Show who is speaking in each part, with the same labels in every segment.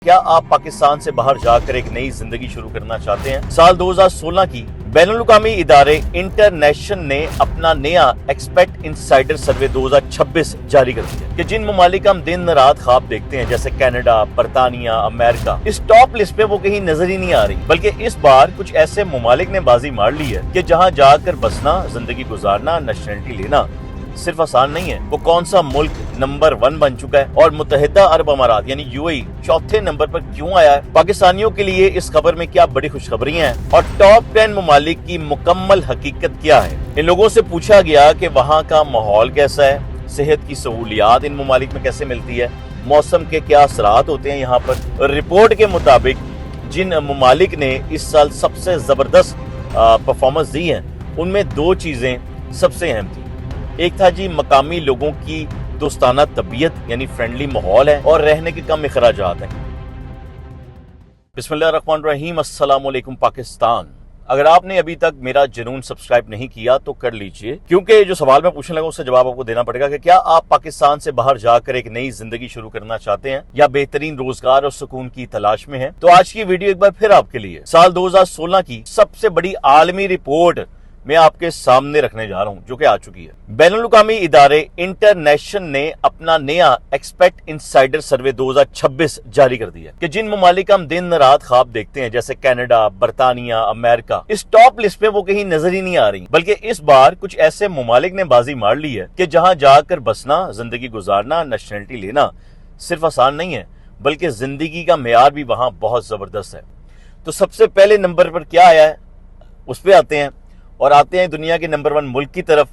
Speaker 1: क्या आप पाकिस्तान से बाहर जाकर एक नई जिंदगी शुरू करना चाहते हैं? साल 2016 की बैनुल-अक़वामी इदारे इंटरनेशनल ने अपना नया एक्सपेट इनसाइडर सर्वे 2026 जारी कर दिया कि जिन ममालिक हम दिन रात ख्वाब देखते हैं जैसे कनाडा, बरतानिया, अमेरिका, इस टॉप लिस्ट पे वो कहीं नजर ही नहीं आ रही। बल्कि इस बार कुछ ऐसे ममालिक ने बाजी मार ली है कि जहाँ जाकर बसना, जिंदगी गुजारना, नेशनलिटी लेना सिर्फ आसान नहीं है। वो कौन सा मुल्क नंबर 1 बन चुका है और मुत्तहिदा अरब अमारात यानी यूएई चौथे नंबर पर क्यों आया है? पाकिस्तानियों के लिए इस खबर में क्या बड़ी खुशखबरियां हैं और टॉप 10 ममालिक की मुकम्मल हकीकत क्या है? इन लोगों से पूछा गया कि वहाँ का माहौल कैसा है, सेहत की सहूलियात इन ममालिक में कैसे मिलती है, मौसम के क्या असरात होते हैं यहाँ पर। रिपोर्ट के मुताबिक जिन ममालिक ने इस साल सबसे जबरदस्त परफॉर्मेंस दी है उनमें दो चीजें सबसे अहम थी। एक था जी मकामी लोगों की दोस्ताना तबीयत यानी फ्रेंडली माहौल है और रहने के कम अखराजात हैं। बिस्मिल्लाहिर्रहमानिर्रहीम, अस्सलाम वालेकुम पाकिस्तान। अगर आपने अभी तक मेरा जुनून सब्सक्राइब नहीं किया तो कर लीजिए, क्योंकि जो सवाल मैं पूछने लगा उसका जवाब आपको देना पड़ेगा कि क्या आप पाकिस्तान से बाहर जाकर एक नई जिंदगी शुरू करना चाहते हैं या बेहतरीन रोजगार और सुकून की तलाश में हैं? तो आज की वीडियो एक बार फिर आपके लिए साल 2016 की सबसे बड़ी आलमी रिपोर्ट मैं आपके सामने रखने जा रहा हूं जो कि आ चुकी है। बैनुल-अक़वामी इदारे इंटरनेशनल ने अपना नया एक्सपेट इनसाइडर सर्वे 2026 जारी कर दिया कि जिन ममालिक हम दिन रात ख्वाब देखते हैं जैसे कनाडा, बरतानिया, अमेरिका, इस टॉप लिस्ट में वो कहीं नजर ही नहीं आ रही। बल्कि इस बार कुछ ऐसे ममालिक ने बाजी मार ली है कि जहां जाकर बसना, जिंदगी गुजारना, नेशनलिटी लेना सिर्फ आसान नहीं है बल्कि जिंदगी का मेयार भी वहां बहुत जबरदस्त है। तो सबसे पहले नंबर पर क्या आया है उस पर आते हैं और आते हैं दुनिया के नंबर 1 मुल्क की तरफ।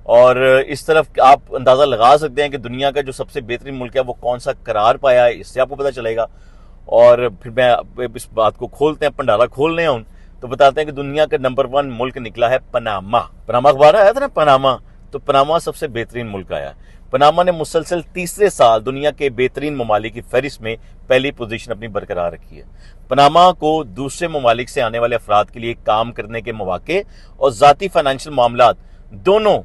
Speaker 1: और इस तरफ आप अंदाजा लगा सकते हैं कि दुनिया का जो सबसे बेहतरीन मुल्क है वो कौन सा करार पाया है, इससे आपको पता चलेगा। और फिर मैं इस बात को खोलते हैं, भंडारा खोलने हैं तो बताते हैं कि दुनिया का नंबर 1 मुल्क निकला है पनामा। पनामा अखबार आया था ना, पनामा, तो पनामा सबसे बेहतरीन मुल्क आया। पनामा ने मुसलसल तीसरे साल दुनिया के बेहतरीन ममालिक की फहरिस्त में पहली पोजीशन अपनी बरकरार रखी है। पनामा को दूसरे ममालिक से आने वाले अफराद के लिए काम करने के मौके और जाती फाइनेंशियल मामलात दोनों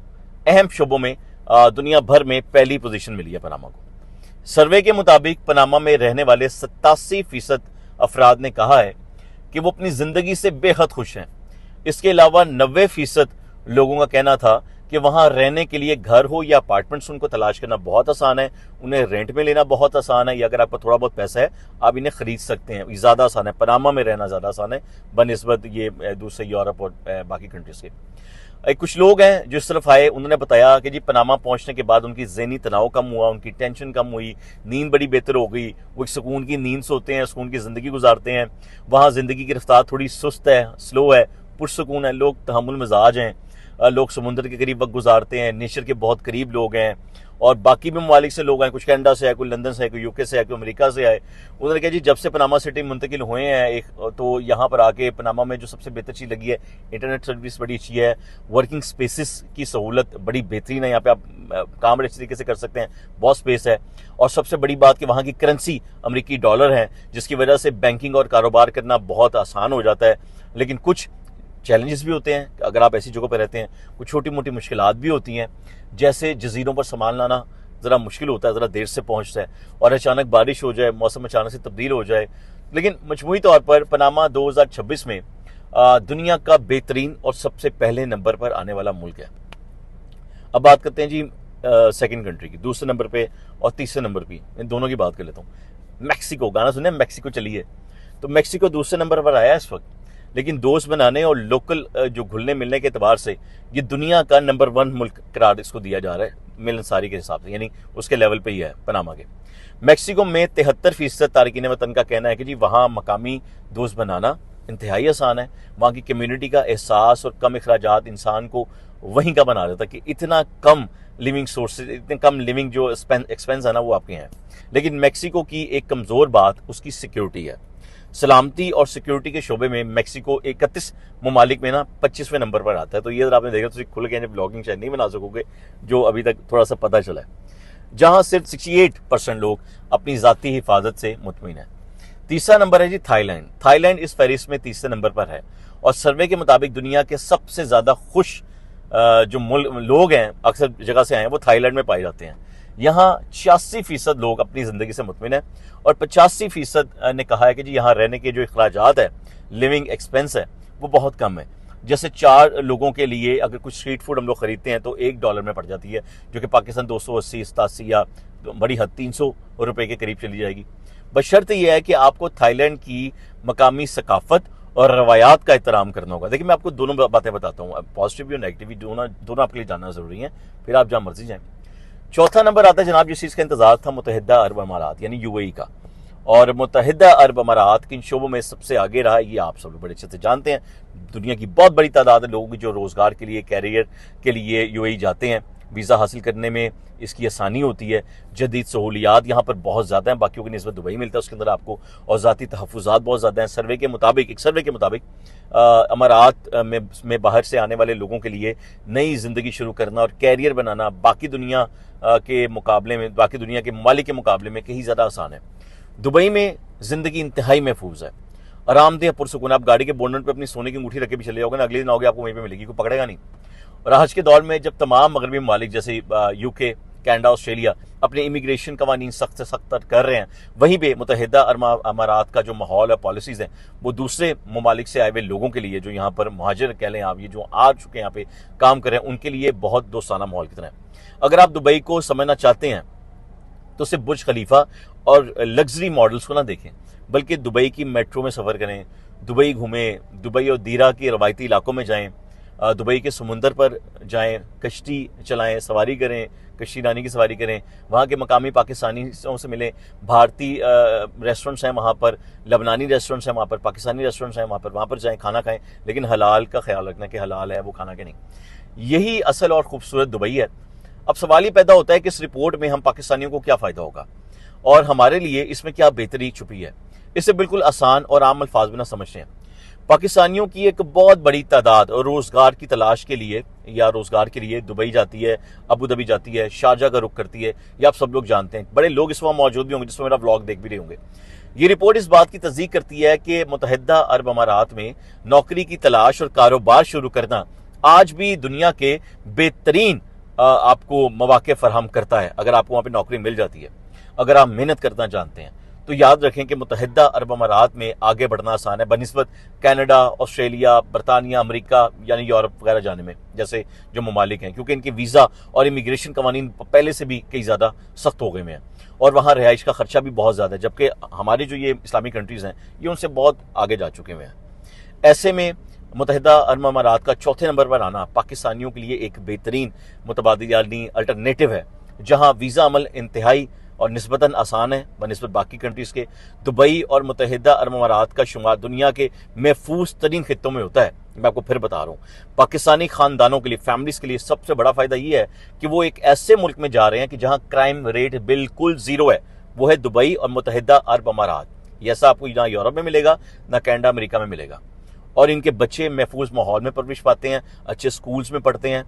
Speaker 1: अहम शोबों में दुनिया भर में पहली पोजीशन मिली है पनामा को। सर्वे के मुताबिक पनामा में रहने वाले 87% अफराद ने कहा है कि वो अपनी जिंदगी से बेहद खुश हैं। इसके अलावा 90% लोगों का कहना था कि वहां रहने के लिए घर हो या अपार्टमेंट्स उनको तलाश करना बहुत आसान है, उन्हें रेंट में लेना बहुत आसान है, या अगर आपको थोड़ा बहुत पैसा है आप इन्हें खरीद सकते हैं। ज्यादा आसान है, पनामा में रहना ज्यादा आसान है बनिस्बत ये दूसरे यूरोप और बाकी कंट्रीज के। कुछ लोग हैं जो इस तरफ आए, उन्होंने बताया कि जी पनामा पहुंचने के बाद उनकी ज़हनी तनाव कम हुआ, उनकी टेंशन कम हुई, नींद बड़ी बेहतर हो गई, वो एक सुकून की नींद सोते हैं, सुकून की जिंदगी गुजारते हैं। वहाँ जिंदगी की रफ्तार थोड़ी सुस्त है, स्लो है, पुरसुकून है, लोग तहम्मुल मिजाज हैं, लोग समुद्र के करीब वक्त गुजारते हैं, नेचर के बहुत करीब लोग हैं। और बाकी भी ममालिक से लोग आए, कुछ कनाडा से आए, कोई लंदन से आए, कोई यूके से आए, कोई अमेरिका से आए। उन्होंने कहा जी जब से पनामा सिटी मुंतकिल हुए हैं एक तो यहाँ पर आके पनामा में जो सबसे बेहतर चीज़ लगी है, इंटरनेट सर्विस बड़ी अच्छी है, वर्किंग स्पेसिस की सहूलत बड़ी बेहतरीन है, यहाँ पे आप काम बड़े अच्छी तरीके से कर सकते हैं, बहुत स्पेस है। और सबसे बड़ी बात कि वहाँ की करेंसी अमरीकी डॉलर है, जिसकी वजह से बैंकिंग और कारोबार करना बहुत आसान हो जाता है। लेकिन कुछ चैलेंजेस भी होते हैं अगर आप ऐसी जगहों पर रहते हैं, कुछ छोटी मोटी मुश्किलात भी होती हैं, जैसे जजीरों पर सामान लाना ज़रा मुश्किल होता है, ज़रा देर से पहुंचता है और अचानक बारिश हो जाए, मौसम अचानक से तब्दील हो जाए। लेकिन मजमूई तौर पर पनामा 2026 में दुनिया का बेहतरीन और सबसे पहले नंबर पर आने वाला मुल्क है। अब बात करते हैं जी सेकेंड कंट्री की, दूसरे नंबर पर और तीसरे नंबर पर, इन दोनों की बात कर लेता हूँ। मैक्सिको, गाना सुने मैक्सिको चलिए, तो मैक्सिको दूसरे नंबर पर आया इस वक्त। लेकिन दोस्त बनाने और लोकल जो घुलने मिलने के एतबार से ये दुनिया का नंबर 1 मुल्क करार इसको दिया जा रहा है मिलनसारी के हिसाब से, यानी उसके लेवल पे ही है पनामा के। मैक्सिको में 73% तारकीन वतन का कहना है कि जी वहाँ मकामी दोस्त बनाना इंतहाई आसान है। वहाँ की कम्युनिटी का एहसास और कम अखराजात इंसान को वहीं का बना देता कि इतना कम लिविंग सोर्सेज, इतने कम लिविंग जो एक्सपेंस है ना वो आपके हैं। लेकिन मैक्सिको की एक कमज़ोर बात उसकी सिक्योरिटी है। सलामती और सिक्योरिटी के शोबे में मैक्सिको 31 ममालिक में ना 25वें नंबर पर आता है। तो ये अगर आपने देखा तो खुल के ब्लॉगिंग शायद नहीं बना सकोगे, जो अभी तक थोड़ा सा पता चला है, जहां सिर्फ 68% लोग अपनी जाती हिफाजत से मुतमिन है। तीसरा नंबर है जी थाईलैंड। थाईलैंड इस फहरिस्त में तीसरे नंबर पर है और सर्वे के मुताबिक दुनिया के सबसे ज्यादा खुश जो लोग हैं अक्सर जगह से आए हैं वो थाईलैंड में पाए जाते हैं। यहाँ 86% लोग अपनी ज़िंदगी से मुतमिन है और 85% ने कहा है कि जी यहाँ रहने के जो अखराजात है, लिविंग एक्सपेंस है, वो बहुत कम है। जैसे 4 लोगों के लिए अगर कुछ स्ट्रीट फूड हम लोग खरीदते हैं तो $1 में पड़ जाती है, जो कि पाकिस्तान 280, 87 या बड़ी हद 300 रुपए के करीब चली जाएगी। बशर्ते यह है कि आपको थाईलैंड की मकामी सकाफत और रवायात का एहतराम करना होगा। देखिए, मैं आपको दोनों बातें बताता हूँ, पॉजिटिव भी और नेगेटिव भी, दोनों आपके लिए जानना ज़रूरी है, फिर आप जहाँ मर्जी जाएँ। चौथा नंबर आता है जनाब जिस चीज़ का इंतजार था, मुत्तहिदा अरब अमारात यानी यूएई का। और मुत्तहिदा अरब अमारात किन शोबों में सबसे आगे रहा है, ये आप सब लोग बड़े अच्छे से जानते हैं। दुनिया की बहुत बड़ी तादाद है लोगों की जो रोज़गार के लिए, कैरियर के लिए यूएई जाते हैं। वीज़ा हासिल करने में इसकी आसानी होती है, जदीद सहूलियात यहाँ पर बहुत ज़्यादा हैं, बाकियों की निस्बत दुबई मिलता है उसके अंदर आपको, और ज़ाती तहफ़्फ़ुज़ात बहुत ज़्यादा हैं। एक सर्वे के मुताबिक अमारात में बाहर से आने वाले लोगों के लिए नई ज़िंदगी शुरू करना और कैरियर बनाना बाकी दुनिया के मुकाबले में, बाकी दुनिया के ममालिक के मुकाबले में कहीं ज़्यादा आसान है। दुबई में ज़िंदगी इंतहाई महफूज है, आरामदेह, पुरसुकून। आप गाड़ी के बोनट पे अपनी सोने की अंगूठी रख के भी चले जाओगे ना, अगले दिन आओगे आपको वहीं पे मिलेगी, कोई पकड़ेगा नहीं। और आज के दौर में जब तमाम मगरबी ममालिक जैसे यूके, कनाडा, ऑस्ट्रेलिया अपने इमिग्रेशन कवानीन सख्त से सख्त कर रहे हैं, वहीं पे मुत्तहिदा अरब अमारात का जो माहौल है, पॉलिसीज़ हैं, वो दूसरे ममालिक से आए हुए लोगों के लिए, जो यहाँ पर मुहाजिर कह लें आप, ये जो आ चुके हैं यहाँ पे काम कर रहे हैं, उनके लिए बहुत दोस्ताना माहौल की तरह है। अगर आप दुबई को समझना चाहते हैं तो सिर्फ बुर्ज खलीफा और लग्जरी मॉडल्स को ना देखें, बल्कि दुबई की मेट्रो में सफ़र करें, दुबई घूमें, दुबई और दीरा के रवायती इलाकों में जाएं, दुबई के समुंदर पर जाएं, कश्ती चलाएं, सवारी करें, कश्ती रानी की सवारी करें, वहाँ के मकामी पाकिस्तानियों से मिलें। भारतीय रेस्टोरेंट्स हैं वहाँ पर, लबनानी रेस्टोरेंट्स हैं वहाँ पर, पाकिस्तानी रेस्टोरेंट्स हैं वहाँ पर जाएं, खाना खाएं, लेकिन हलाल का ख्याल रखना कि हलाल है वो खाना के नहीं। यही असल और खूबसूरत दुबई है। अब सवाल ये पैदा होता है कि इस रिपोर्ट में हम पाकिस्तानियों को क्या फ़ायदा होगा और हमारे लिए इसमें क्या बेहतरी छुपी है। इसे बिल्कुल आसान और आम अल्फाज में ना समझते हैं। पाकिस्तानियों की एक बहुत बड़ी तादाद रोज़गार की तलाश के लिए या रोज़गार के लिए दुबई जाती है, अबू धाबी जाती है, शारजा का रुख करती है। ये आप सब लोग जानते हैं, बड़े लोग इस वक्त मौजूद भी होंगे जिसमें मेरा व्लॉग देख भी रहे होंगे। ये रिपोर्ट इस बात की तस्दीक करती है कि मुत्तहिदा अरब अमारात में नौकरी की तलाश और कारोबार शुरू करना आज भी दुनिया के बेहतरीन आपको मौके फराहम करता है। अगर आपको वहाँ पे नौकरी मिल जाती है, अगर आप मेहनत करना जानते हैं, तो याद रखें कि मुत्तहिदा अरब अमारात में आगे बढ़ना आसान है बनिस्बत कनाडा, ऑस्ट्रेलिया, बरतानिया, अमेरिका यानी यूरोप वगैरह जाने में, जैसे जो ममालिक हैं, क्योंकि इनके वीज़ा और इमिग्रेशन कवानीन पहले से भी कई ज़्यादा सख्त हो गए हैं और वहाँ रिहाइश का खर्चा भी बहुत ज़्यादा है, जबकि हमारी जो ये इस्लामिक कंट्रीज़ हैं ये उनसे बहुत आगे जा चुके हुए हैं। ऐसे में मुत्तहिदा अरब अमारात का चौथे नंबर पर आना पाकिस्तानियों के लिए एक बेहतरीन मुतबादिल यानी अल्टरनेटिव है, जहाँ वीज़ा अमल इंतहाई और निस्बतन आसान है बनिस्बत बाकी कंट्रीज़ के। दुबई और मुत्तहिदा अरब अमारात का शुमार दुनिया के महफूज तरीन खित्तों में होता है। मैं आपको फिर बता रहा हूँ, पाकिस्तानी ख़ानदानों के लिए, फैमिलीज़ के लिए सबसे बड़ा फ़ायदा ये है कि वो एक ऐसे मुल्क में जा रहे हैं कि जहाँ क्राइम रेट बिल्कुल ज़ीरो है, वो है दुबई और मुत्तहिदा अरब अमारात। ऐसा आपको ना यूरोप में मिलेगा, ना कनाडा, अमेरिका में मिलेगा। और इनके बच्चे महफूज माहौल में परवरिश पाते हैं, अच्छे स्कूल्स में पढ़ते हैं।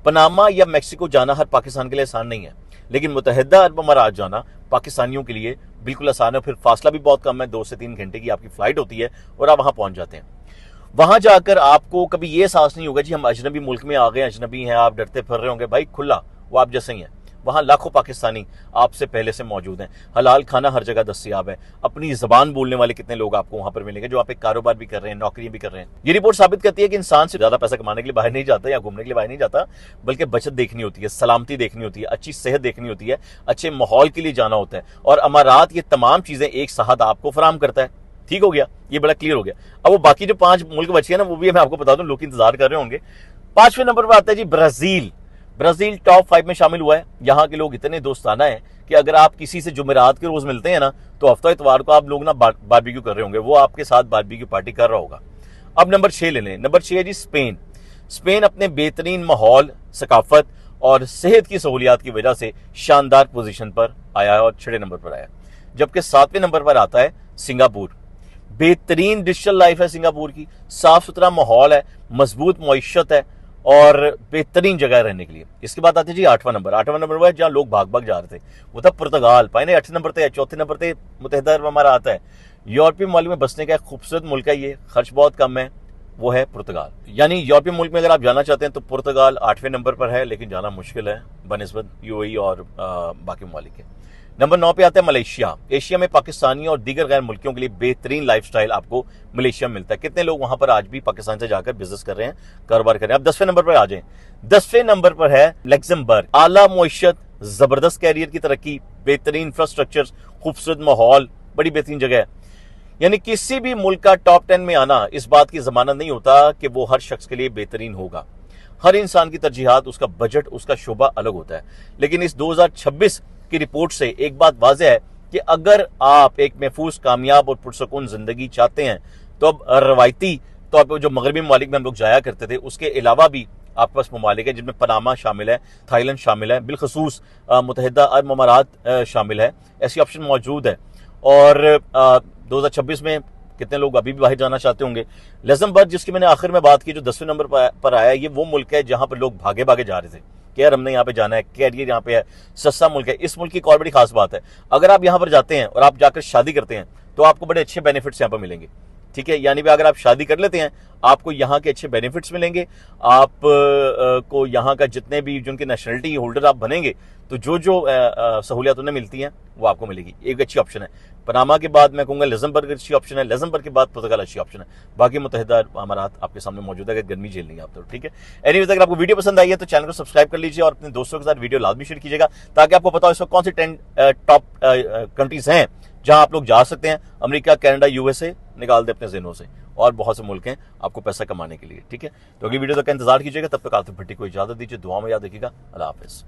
Speaker 1: पनामा या मैक्सिको जाना हर पाकिस्तान के लिए आसान नहीं है, लेकिन मुत्तहिदा अरब अमारात जाना पाकिस्तानियों के लिए बिल्कुल आसान है। फिर फासला भी बहुत कम है, 2 से 3 घंटे की आपकी फ़्लाइट होती है और आप वहाँ पहुँच जाते हैं। वहाँ जाकर आपको कभी ये एहसास नहीं होगा जी हम अजनबी मुल्क में आ गए, अजनबी हैं, आप डरते फिर रहे होंगे। भाई खुला, वो आप जैसे ही हैं। वहाँ लाखों पाकिस्तानी आपसे पहले से मौजूद हैं। हलाल खाना हर जगह दस्तयाब है। अपनी ज़बान बोलने वाले कितने लोग आपको वहाँ पर मिलेंगे जो वहाँ पे कारोबार भी कर रहे हैं, नौकरी भी कर रहे हैं। ये रिपोर्ट साबित करती है कि इंसान से ज़्यादा पैसा कमाने के लिए बाहर नहीं जाता या घूमने के लिए बाहर नहीं जाता, बल्कि बचत देखनी होती है, सलामती देखनी होती है, अच्छी सेहत देखनी होती है, अच्छे माहौल के लिए जाना होता है। और अमारात ये तमाम चीज़ें एक साथ आपको फराहम करता है। ठीक हो गया, ये बड़ा क्लियर हो गया। अब वो बाकी जो 5 मुल्क बचे हैं ना, वो भी मैं आपको बता दूं, लोग इंतजार कर रहे होंगे। 5वें नंबर पर आता है जी ब्राज़ील। ब्राज़ील टॉप 5 में शामिल हुआ है। यहाँ के लोग इतने दोस्ताना हैं कि अगर आप किसी से जुमेरात के रोज मिलते हैं ना, तो हफ्ता इतवार को आप लोग ना बारबेक्यू कर रहे होंगे, वो आपके साथ बारबेक्यू पार्टी कर रहा होगा। अब नंबर 6 ले लें। नंबर 6 है जी स्पेन। स्पेन अपने बेहतरीन माहौल, सकाफत और सेहत की सहूलियात की वजह से शानदार पोजीशन पर आया है और 6 नंबर पर आया। जबकि 7वें नंबर पर आता है सिंगापुर। बेहतरीन डिजिटल लाइफ है सिंगापुर की, साफ सुथरा माहौल है, मजबूत मईशत है और बेहतरीन जगह रहने के लिए। इसके बाद आते जी 8वां नंबर। 8वां नंबर हुआ जहाँ लोग भाग भाग जा रहे थे, वो था पुर्तगाल। पाए 8 नंबर पे है। 4थे नंबर पे मुत्तहिदा अरब अमारात आता है। यूरोपीय मुल्क में बसने का एक खूबसूरत मुल्क है ये, खर्च बहुत कम है, वो है पुर्तगाल। यानी यूरोपियन मुल्क में अगर आप जाना चाहते हैं तो पुर्तगाल 8वें नंबर पर है, लेकिन जाना मुश्किल है बनिस्बत यूएई और बाकी ममालिक के। नंबर 9 पे आता है मलेशिया। एशिया में पाकिस्तानी और दीगर गैर मुल्कियों के लिए बेहतरीन लाइफस्टाइल आपको मलेशिया में मिलता है। कितने लोग वहां पर आज भी पाकिस्तान से जाकर बिजनेस कर रहे हैं, कारोबार कर रहे हैं। अब 10वें नंबर पर आ जाएं। 10वें नंबर पर है लग्जमबर्ग। आला मुईशत, जबरदस्त कैरियर की तरक्की, बेहतरीन इंफ्रास्ट्रक्चर, खूबसूरत माहौल, बड़ी बेहतरीन जगह है। यानी किसी भी मुल्क का टॉप 10 में आना इस बात की जमानत नहीं होता कि वो हर शख्स के लिए बेहतरीन होगा। हर इंसान की तरजीहात, उसका बजट, उसका शोबा अलग होता है। लेकिन इस 2026 की रिपोर्ट से एक बात वाज़ेह है कि अगर आप एक महफूज, कामयाब और पुरसकून जिंदगी चाहते हैं तो अब रवायती तौर पर जो मगरबी ममालिक में हम लोग जाया करते थे उसके अलावा भी आपके पास ममालिक है जिनमें पनामा शामिल है, थाईलैंड शामिल है, बिलखसूस मुत्तहिदा अरब अमारात शामिल है। ऐसी ऑप्शन मौजूद है। और 2026 में कितने लोग अभी भी बाहर जाना चाहते होंगे। लग्जमबर्ग, जिसकी मैंने आखिर में बात की, जो 10वें नंबर पर आया, ये वो मुल्क है जहां पर लोग भागे भागे जा रहे थे कि यार हमने यहाँ पे जाना है, कैरियर यहाँ पे है, सस्ता मुल्क है। इस मुल्क की एक और बड़ी खास बात है, अगर आप यहाँ पर जाते हैं और आप जाकर शादी करते हैं तो आपको बड़े अच्छे बेनिफिट्स यहाँ पर मिलेंगे। ठीक है, यानी अगर आप शादी कर लेते हैं आपको यहाँ के अच्छे बेनिफिट्स मिलेंगे। आप को यहाँ का जितने भी जिनके नेशनलिटी होल्डर आप बनेंगे तो जो जो सहूलियत उन्हें मिलती हैं वो आपको मिलेगी। एक अच्छी ऑप्शन है। पनामा के बाद मैं कहूँगा लग्जमबर्ग अच्छी ऑप्शन है, लग्जमबर्ग के बाद पुर्तगाल अच्छी ऑप्शन है। बाकी मुत्तहिदा अमारात आपके सामने मौजूद है अगर गर्मी झेलनी है आप तो। ठीक है, एनीवेज अगर आपको वीडियो पसंद आई है तो चैनल को सब्सक्राइब कर लीजिए और अपने दोस्तों के साथ वीडियो लाजमी शेयर कीजिएगा ताकि आपको पता हो इस वक्त कौन सी 10 टॉप कंट्रीज हैं जहां आप लोग जा सकते हैं। अमेरिका, कनाडा, यूएसए निकाल दे अपने ज़हनों से, और बहुत से मुल्क हैं आपको पैसा कमाने के लिए। ठीक है, तो अगली वीडियो तक का इंतजार कीजिएगा। तब तक आतिफ भट्टी को इजाजत दीजिए। दुआ में याद रखिएगा। अल्लाह हाफिज।